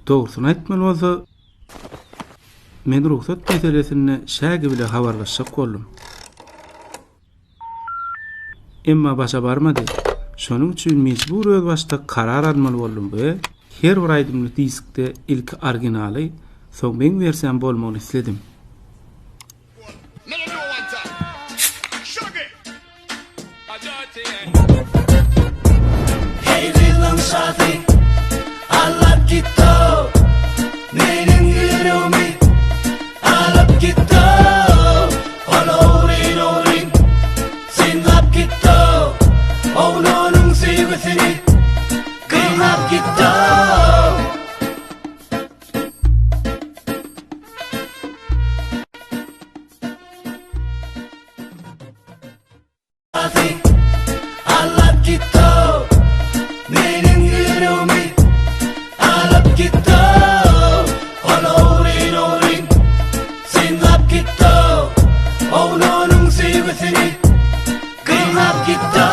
Dogrusyny aýtmaly bolsa, men ruhsat meselesini şäge bile habarlaşjak boldum. Emma başa barmady. Şonuň üçin mecbur öz başda karar almaly boldum we her bir aýdymly diskde ilk originaly soň men versiýan bolmagyny isledim. Hey dilim saati alap kita mening yürümi alap kita olorin sinap kita oğlanın sevgisini kıynap kita saati alap kita mening yürümi alap kita olorin sinap kita oğlanın sevgisini kıynap kita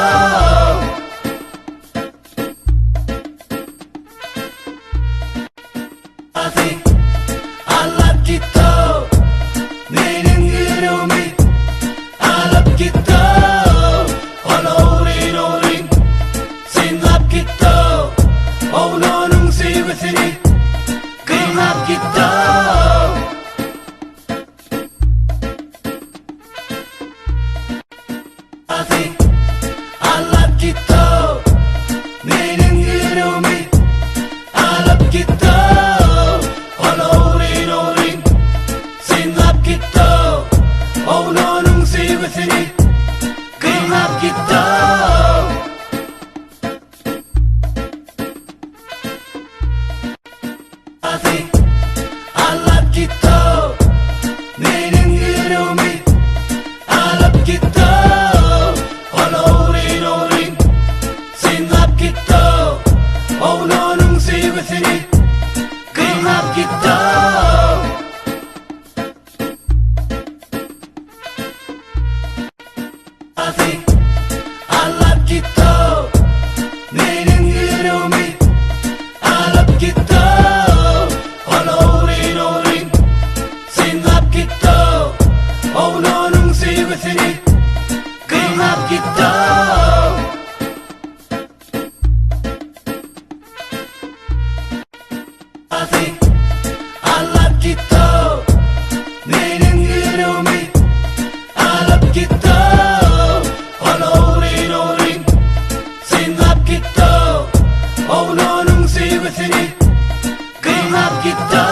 saati alap kita mening yürümi alap kita olorin sinap kita oğlanın sevgisini kıynap kita saati alap kita mening yürümi alap kita olorin sinap kita oğlanın sevgisini kıynap kita saati alap kita mening yürümi alap kita olorin sinap kita oğlanın sevgisini kıynap kita saati alap kita mening yürümi alap kita olorin sinap kita oğlanın sevgisini kıynap kita saati alap kita mening yürümi alap kita olorin sinap kita oğlanın sevgisini kıynap kita